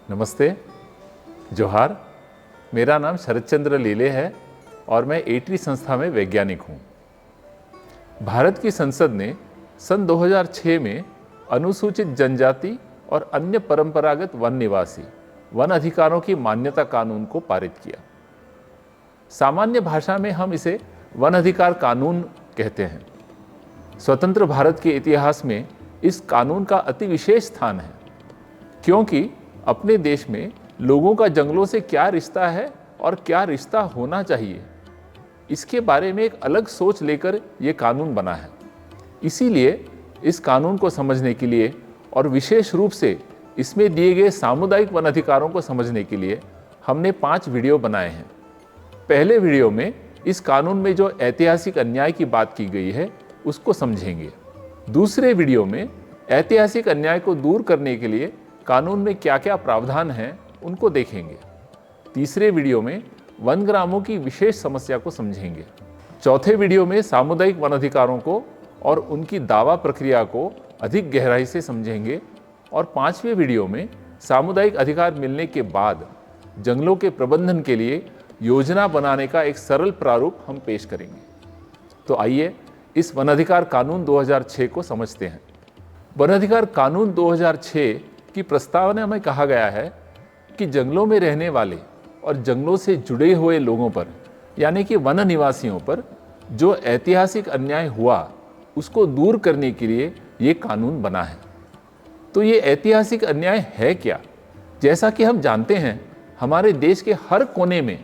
नमस्ते, जोहार। मेरा नाम शरद चंद्र लीले है और मैं एटरी संस्था में वैज्ञानिक हूँ। भारत की संसद ने सन 2006 में अनुसूचित जनजाति और अन्य परंपरागत वन निवासी वन अधिकारों की मान्यता कानून को पारित किया। सामान्य भाषा में हम इसे वन अधिकार कानून कहते हैं। स्वतंत्र भारत के इतिहास में इस कानून का अति विशेष स्थान है, क्योंकि अपने देश में लोगों का जंगलों से क्या रिश्ता है और क्या रिश्ता होना चाहिए, इसके बारे में एक अलग सोच लेकर ये कानून बना है। इसीलिए इस कानून को समझने के लिए और विशेष रूप से इसमें दिए गए सामुदायिक वन अधिकारों को समझने के लिए हमने 5 वीडियो बनाए हैं। पहले वीडियो में इस कानून में जो ऐतिहासिक अन्याय की बात की गई है उसको समझेंगे। दूसरे वीडियो में ऐतिहासिक अन्याय को दूर करने के लिए कानून में क्या क्या प्रावधान हैं उनको देखेंगे। तीसरे वीडियो में वनग्रामों की विशेष समस्या को समझेंगे। चौथे वीडियो में सामुदायिक वन अधिकारों को और उनकी दावा प्रक्रिया को अधिक गहराई से समझेंगे। और 5वें वीडियो में सामुदायिक अधिकार मिलने के बाद जंगलों के प्रबंधन के लिए योजना बनाने का एक सरल प्रारूप हम पेश करेंगे। तो आइए इस वन अधिकार कानून 2006 को समझते हैं। वन अधिकार कानून 2006 की प्रस्तावना में कहा गया है कि जंगलों में रहने वाले और जंगलों से जुड़े हुए लोगों पर, यानी कि वन निवासियों पर जो ऐतिहासिक अन्याय हुआ उसको दूर करने के लिए ये कानून बना है। तो ये ऐतिहासिक अन्याय है क्या? जैसा कि हम जानते हैं, हमारे देश के हर कोने में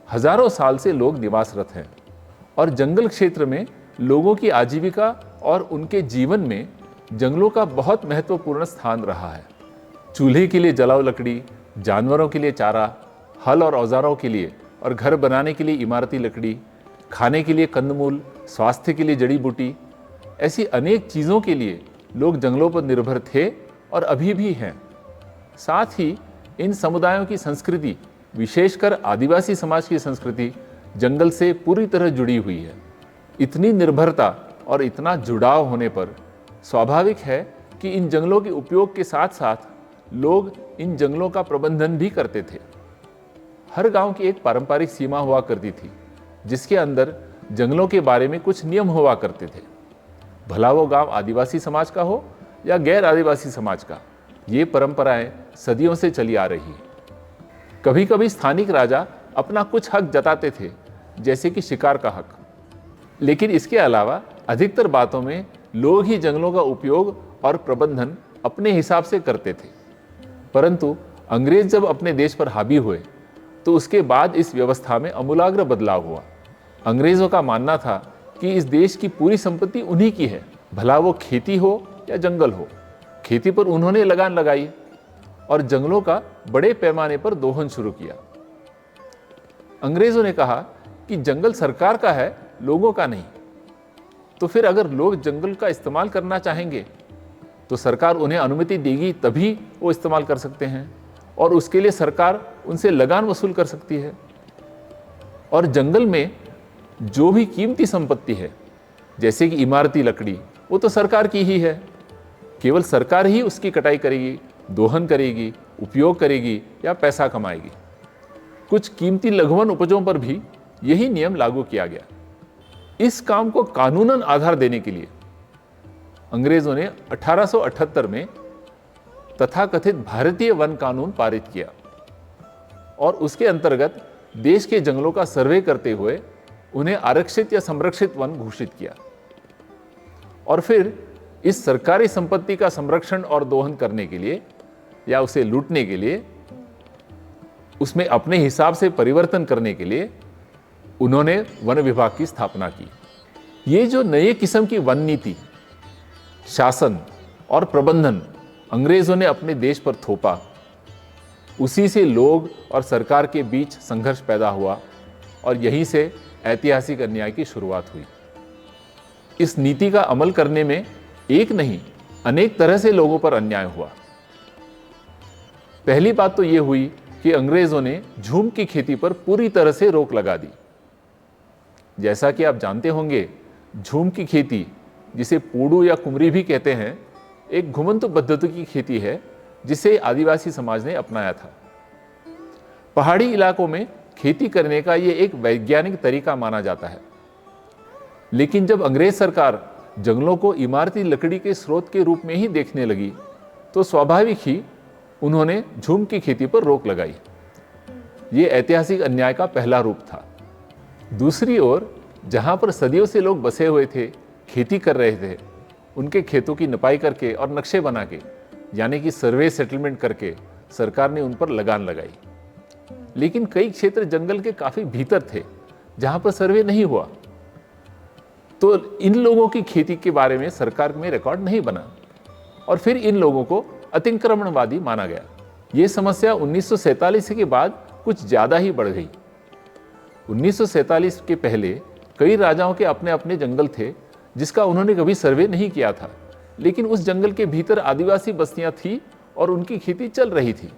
हजारों साल से लोग निवासरत हैं और जंगल क्षेत्र में लोगों की आजीविका और उनके जीवन में जंगलों का बहुत महत्वपूर्ण स्थान रहा है। चूल्हे के लिए जलाऊ लकड़ी, जानवरों के लिए चारा, हल और औजारों के लिए और घर बनाने के लिए इमारती लकड़ी, खाने के लिए कंदमूल, स्वास्थ्य के लिए जड़ी बूटी, ऐसी अनेक चीज़ों के लिए लोग जंगलों पर निर्भर थे और अभी भी हैं। साथ ही इन समुदायों की संस्कृति, विशेषकर आदिवासी समाज की संस्कृति, जंगल से पूरी तरह जुड़ी हुई है। इतनी निर्भरता और इतना जुड़ाव होने पर स्वाभाविक है कि इन जंगलों के उपयोग के साथ साथ लोग इन जंगलों का प्रबंधन भी करते थे। हर गांव की एक पारंपरिक सीमा हुआ करती थी, जिसके अंदर जंगलों के बारे में कुछ नियम हुआ करते थे। भला वो गांव आदिवासी समाज का हो या गैर आदिवासी समाज का, ये परंपराएं सदियों से चली आ रही है। कभी कभी स्थानिक राजा अपना कुछ हक जताते थे, जैसे कि शिकार का हक, लेकिन इसके अलावा अधिकतर बातों में लोग ही जंगलों का उपयोग और प्रबंधन अपने हिसाब से करते थे। परंतु अंग्रेज जब अपने देश पर हावी हुए तो उसके बाद इस व्यवस्था में आमूलाग्र बदलाव हुआ। अंग्रेजों का मानना था कि इस देश की पूरी संपत्ति उन्हीं की है, भला वो खेती हो या जंगल हो। खेती पर उन्होंने लगान लगाई और जंगलों का बड़े पैमाने पर दोहन शुरू किया। अंग्रेजों ने कहा कि जंगल सरकार का है, लोगों का नहीं। तो फिर अगर लोग जंगल का इस्तेमाल करना चाहेंगे तो सरकार उन्हें अनुमति देगी, तभी वो इस्तेमाल कर सकते हैं और उसके लिए सरकार उनसे लगान वसूल कर सकती है। और जंगल में जो भी कीमती संपत्ति है, जैसे कि इमारती लकड़ी, वो तो सरकार की ही है। केवल सरकार ही उसकी कटाई करेगी, दोहन करेगी, उपयोग करेगी या पैसा कमाएगी। कुछ कीमती लघुवन उपजों पर भी यही नियम लागू किया गया। इस काम को कानूनन आधार देने के लिए अंग्रेजों ने 1878 में तथाकथित भारतीय वन कानून पारित किया और उसके अंतर्गत देश के जंगलों का सर्वे करते हुए उन्हें आरक्षित या संरक्षित वन घोषित किया। और फिर इस सरकारी संपत्ति का संरक्षण और दोहन करने के लिए या उसे लूटने के लिए, उसमें अपने हिसाब से परिवर्तन करने के लिए उन्होंने वन विभाग की स्थापना की। ये जो नए किस्म की वन नीति, शासन और प्रबंधन अंग्रेजों ने अपने देश पर थोपा, उसी से लोग और सरकार के बीच संघर्ष पैदा हुआ और यहीं से ऐतिहासिक अन्याय की शुरुआत हुई। इस नीति का अमल करने में एक नहीं, अनेक तरह से लोगों पर अन्याय हुआ। पहली बात तो यह हुई कि अंग्रेजों ने झूम की खेती पर पूरी तरह से रोक लगा दी। जैसा कि आप जानते होंगे, झूम की खेती, जिसे पूड़ू या कुमरी भी कहते हैं, एक घुमंतु पद्धति की खेती है जिसे आदिवासी समाज ने अपनाया था। पहाड़ी इलाकों में खेती करने का ये एक वैज्ञानिक तरीका माना जाता है, लेकिन जब अंग्रेज सरकार जंगलों को इमारती लकड़ी के स्रोत के रूप में ही देखने लगी तो स्वाभाविक ही उन्होंने झूम की खेती पर रोक लगाई। ये ऐतिहासिक अन्याय का पहला रूप था। दूसरी ओर जहां पर सदियों से लोग बसे हुए थे, खेती कर रहे थे, उनके खेतों की नपाई करके और नक्शे बना के, यानी कि सर्वे सेटलमेंट करके सरकार ने उन पर लगान लगाई। लेकिन कई क्षेत्र जंगल के काफी भीतर थे जहां पर सर्वे नहीं हुआ, तो इन लोगों की खेती के बारे में सरकार में रिकॉर्ड नहीं बना और फिर इन लोगों को अतिक्रमणवादी माना गया। ये समस्या 1947 के बाद कुछ ज्यादा ही बढ़ गई। 1947 के पहले कई राजाओं के अपने अपने जंगल थे जिसका उन्होंने कभी सर्वे नहीं किया था, लेकिन उस जंगल के भीतर आदिवासी बस्तियां थी और उनकी खेती चल रही थी।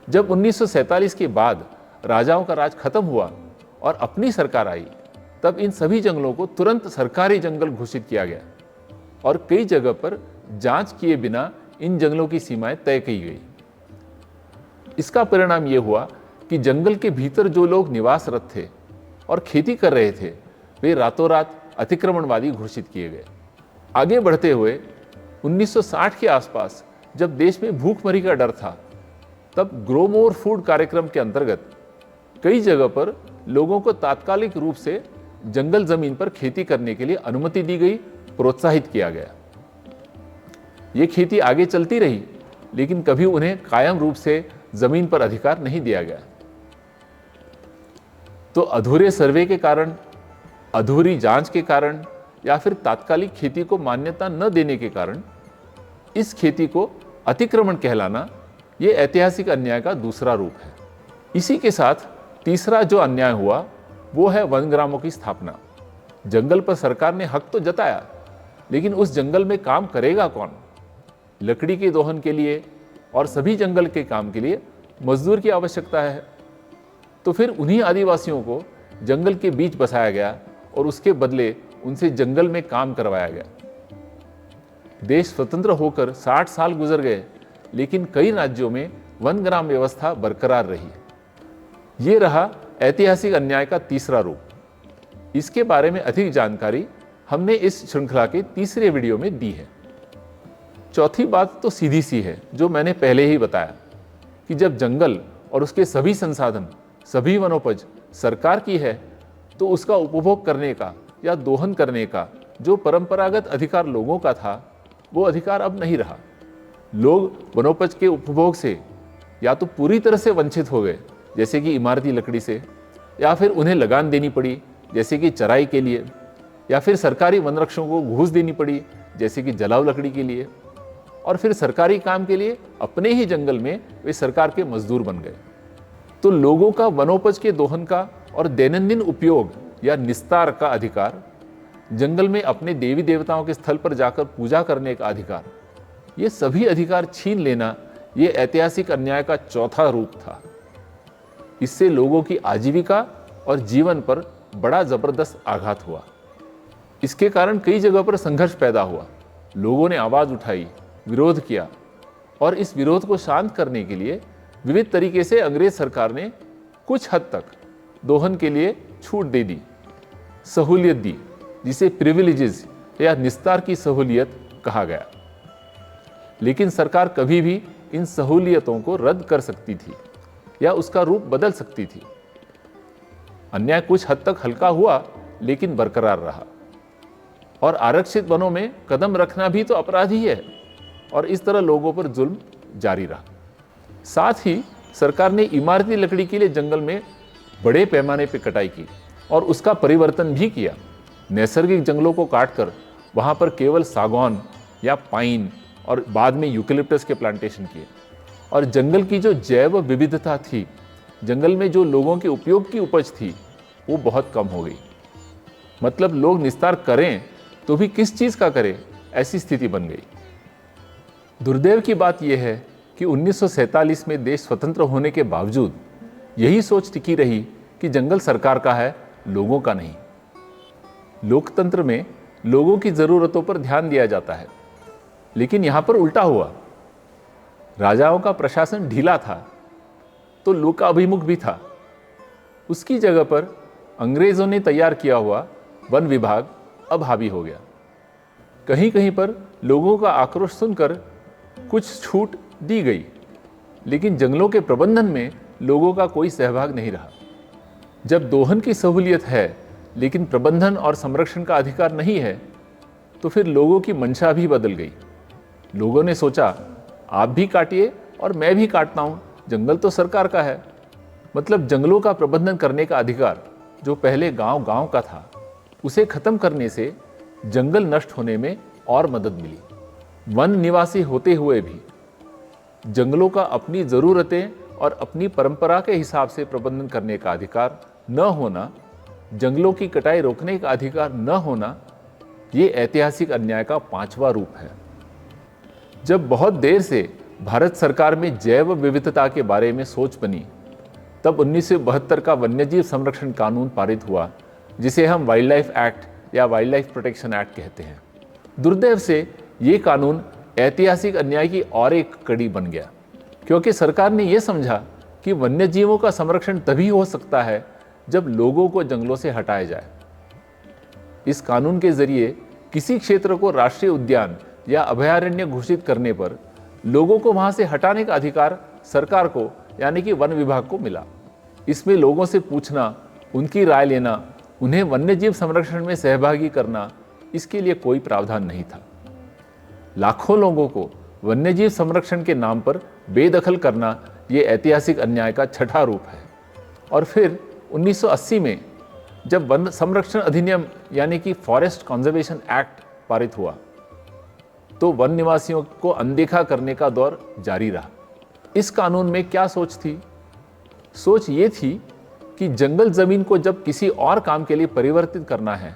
जब 1947 के बाद राजाओं का राज खत्म हुआ और अपनी सरकार आई, तब इन सभी जंगलों को तुरंत सरकारी जंगल घोषित किया गया और कई जगह पर जांच किए बिना इन जंगलों की सीमाएं तय की गई। इसका परिणाम यह हुआ कि जंगल के भीतर जो लोग निवासरत थे और खेती कर रहे थे, वे रातों रात अतिक्रमणवादी घोषित किए गए। आगे बढ़ते हुए 1960 के आसपास जब देश में भूखमरी का डर था, तब ग्रो मोर फूड कार्यक्रम के अंतर्गत कई जगह पर लोगों को तात्कालिक रूप से जंगल जमीन पर खेती करने के लिए अनुमति दी गई, प्रोत्साहित किया गया। ये खेती आगे चलती रही, लेकिन कभी उन्हें कायम रूप से जमीन पर अधिकार नहीं दिया गया। तो अधूरे सर्वे के कारण, अधूरी जांच के कारण या फिर तात्कालिक खेती को मान्यता न देने के कारण इस खेती को अतिक्रमण कहलाना, ये ऐतिहासिक अन्याय का दूसरा रूप है। इसी के साथ तीसरा जो अन्याय हुआ वो है वनग्रामों की स्थापना। जंगल पर सरकार ने हक तो जताया, लेकिन उस जंगल में काम करेगा कौन? लकड़ी के दोहन के लिए और सभी जंगल के काम के लिए मजदूर की आवश्यकता है। तो फिर उन्हीं आदिवासियों को जंगल के बीच बसाया गया और उसके बदले उनसे जंगल में काम करवाया गया। देश स्वतंत्र होकर 60 साल गुजर गए, लेकिन कई राज्यों में वनग्राम व्यवस्था बरकरार रही। ये रहा ऐतिहासिक अन्याय का तीसरा रूप। इसके बारे में अधिक जानकारी हमने इस श्रृंखला के तीसरे वीडियो में दी है। चौथी बात तो सीधी सी है, जो मैंने पहले ही बताया कि जब जंगल और उसके सभी संसाधन, सभी वनोपज सरकार की है, तो उसका उपभोग करने का या दोहन करने का जो परंपरागत अधिकार लोगों का था, वो अधिकार अब नहीं रहा। लोग वनोपज के उपभोग से या तो पूरी तरह से वंचित हो गए, जैसे कि इमारती लकड़ी से, या फिर उन्हें लगान देनी पड़ी, जैसे कि चराई के लिए, या फिर सरकारी वनरक्षकों को घूस देनी पड़ी, जैसे कि जलाऊ लकड़ी के लिए, और फिर सरकारी काम के लिए अपने ही जंगल में वे सरकार के मजदूर बन गए। तो लोगों का वनोपज के दोहन का और दैनंदिन उपयोग या निस्तार का अधिकार, जंगल में अपने देवी देवताओं के स्थल पर जाकर पूजा करने का अधिकार, ये सभी अधिकार छीन लेना, ये ऐतिहासिक अन्याय का चौथा रूप था। इससे लोगों की आजीविका और जीवन पर बड़ा जबरदस्त आघात हुआ। इसके कारण कई जगह पर संघर्ष पैदा हुआ। लोगों ने आवाज उठाई, विरोध किया, और इस विरोध को शांत करने के लिए विविध तरीके से अंग्रेज सरकार ने कुछ हद तक दोहन के लिए छूट दे दी, सहूलियत दी, जिसे प्रिविलेजेस या निस्तार की सहूलियत कहा गया। लेकिन सरकार कभी भी इन सहूलियतों को रद्द कर सकती थी या उसका रूप बदल सकती थी। अन्याय कुछ हद तक हल्का हुआ, लेकिन बरकरार रहा। और आरक्षित वनों में कदम रखना भी तो अपराध ही है, और इस तरह लोगों पर जुल्म जारी रहा। साथ ही सरकार ने इमारती लकड़ी के लिए जंगल में बड़े पैमाने पर कटाई की और उसका परिवर्तन भी किया। नैसर्गिक जंगलों को काटकर वहां पर केवल सागौन या पाइन और बाद में यूकेलिप्टस के प्लांटेशन किए, और जंगल की जो जैव विविधता थी, जंगल में जो लोगों के उपयोग की उपज थी, वो बहुत कम हो गई। मतलब लोग निस्तार करें तो भी किस चीज़ का करें, ऐसी स्थिति बन गई। दुर्दैव की बात यह है कि 1947 में देश स्वतंत्र होने के बावजूद यही सोच टिकी रही कि जंगल सरकार का है, लोगों का नहीं। लोकतंत्र में लोगों की ज़रूरतों पर ध्यान दिया जाता है, लेकिन यहाँ पर उल्टा हुआ। राजाओं का प्रशासन ढीला था तो लोकाभिमुख भी था। उसकी जगह पर अंग्रेजों ने तैयार किया हुआ वन विभाग अब हावी हो गया। कहीं कहीं पर लोगों का आक्रोश सुनकर कुछ छूट दी गई, लेकिन जंगलों के प्रबंधन में लोगों का कोई सहभाग नहीं रहा। जब दोहन की सहूलियत है लेकिन प्रबंधन और संरक्षण का अधिकार नहीं है, तो फिर लोगों की मंशा भी बदल गई। लोगों ने सोचा, आप भी काटिए और मैं भी काटता हूँ, जंगल तो सरकार का है। मतलब जंगलों का प्रबंधन करने का अधिकार जो पहले गांव गांव का था, उसे खत्म करने से जंगल नष्ट होने में और मदद मिली। वन निवासी होते हुए भी जंगलों का अपनी ज़रूरतें और अपनी परंपरा के हिसाब से प्रबंधन करने का अधिकार न होना, जंगलों की कटाई रोकने का अधिकार न होना, ये ऐतिहासिक अन्याय का 5वां रूप है। जब बहुत देर से भारत सरकार में जैव विविधता के बारे में सोच बनी, तब 1972 का वन्यजीव संरक्षण कानून पारित हुआ, जिसे हम वाइल्ड लाइफ एक्ट या वाइल्ड लाइफ प्रोटेक्शन एक्ट कहते हैं। दुर्दैव से ये कानून ऐतिहासिक अन्याय की और एक कड़ी बन गया, क्योंकि सरकार ने यह समझा कि वन्यजीवों का संरक्षण तभी हो सकता है जब लोगों को जंगलों से हटाया जाए। इस कानून के जरिए किसी क्षेत्र को राष्ट्रीय उद्यान या अभयारण्य घोषित करने पर लोगों को वहां से हटाने का अधिकार सरकार को, यानी कि वन विभाग को मिला। इसमें लोगों से पूछना, उनकी राय लेना, उन्हें वन्यजीव संरक्षण में सहभागी करना, इसके लिए कोई प्रावधान नहीं था। लाखों लोगों को वन्यजीव संरक्षण के नाम पर बेदखल करना ये ऐतिहासिक अन्याय का 6ठा रूप है। और फिर 1980 में जब वन संरक्षण अधिनियम यानी कि फॉरेस्ट कंजर्वेशन एक्ट पारित हुआ, तो वन निवासियों को अनदेखा करने का दौर जारी रहा। इस कानून में क्या सोच थी? सोच ये थी कि जंगल जमीन को जब किसी और काम के लिए परिवर्तित करना है,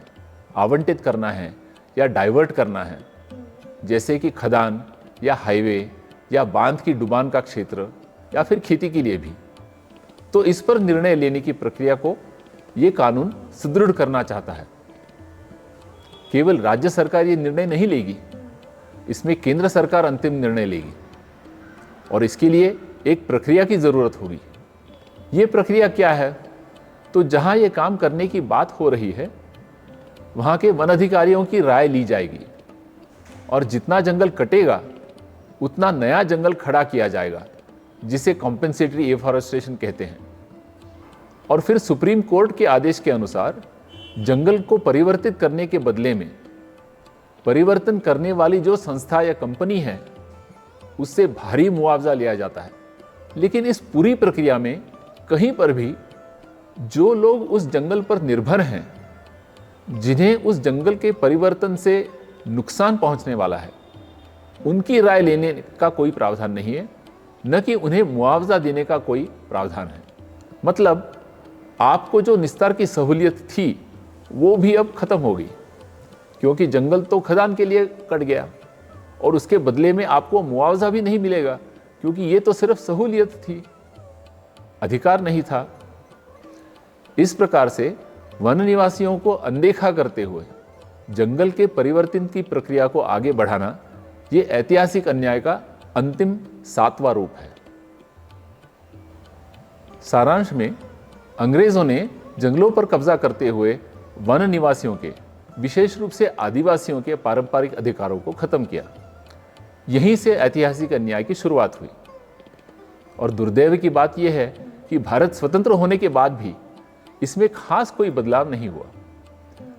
आवंटित करना है या डाइवर्ट करना है, जैसे कि खदान या हाईवे या बांध की डुबान का क्षेत्र या फिर खेती के लिए भी, तो इस पर निर्णय लेने की प्रक्रिया को ये कानून सुदृढ़ करना चाहता है। केवल राज्य सरकार ये निर्णय नहीं लेगी, इसमें केंद्र सरकार अंतिम निर्णय लेगी और इसके लिए एक प्रक्रिया की जरूरत होगी। ये प्रक्रिया क्या है? तो जहां ये काम करने की बात हो रही है, वहां के वन अधिकारियों की राय ली जाएगी और जितना जंगल कटेगा उतना नया जंगल खड़ा किया जाएगा, जिसे कॉम्पेंसेटरी एफॉरेस्टेशन कहते हैं। और फिर सुप्रीम कोर्ट के आदेश के अनुसार जंगल को परिवर्तित करने के बदले में परिवर्तन करने वाली जो संस्था या कंपनी है, उससे भारी मुआवजा लिया जाता है। लेकिन इस पूरी प्रक्रिया में कहीं पर भी जो लोग उस जंगल पर निर्भर हैं, जिन्हें उस जंगल के परिवर्तन से नुकसान पहुंचने वाला है, उनकी राय लेने का कोई प्रावधान नहीं है, न कि उन्हें मुआवजा देने का कोई प्रावधान है। मतलब आपको जो निस्तार की सहूलियत थी वो भी अब खत्म हो गई, क्योंकि जंगल तो खदान के लिए कट गया और उसके बदले में आपको मुआवजा भी नहीं मिलेगा, क्योंकि ये तो सिर्फ सहूलियत थी, अधिकार नहीं था। इस प्रकार से वन निवासियों को अनदेखा करते हुए जंगल के परिवर्तन की प्रक्रिया को आगे बढ़ाना, ये ऐतिहासिक अन्याय का अंतिम 7वां रूप है। सारांश में अंग्रेजों ने जंगलों पर कब्जा करते हुए वन निवासियों के, विशेष रूप से आदिवासियों के पारंपरिक अधिकारों को खत्म किया। यहीं से ऐतिहासिक अन्याय की शुरुआत हुई। और दुर्दैव की बात यह है कि भारत स्वतंत्र होने के बाद भी इसमें खास कोई बदलाव नहीं हुआ,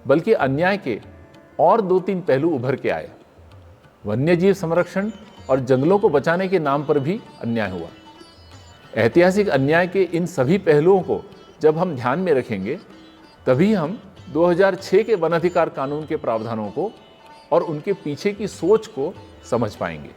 बल्कि अन्याय के और 2-3 पहलू उभर के आए। वन्यजीव संरक्षण और जंगलों को बचाने के नाम पर भी अन्याय हुआ। ऐतिहासिक अन्याय के इन सभी पहलुओं को जब हम ध्यान में रखेंगे, तभी हम 2006 के वन अधिकार कानून के प्रावधानों को और उनके पीछे की सोच को समझ पाएंगे।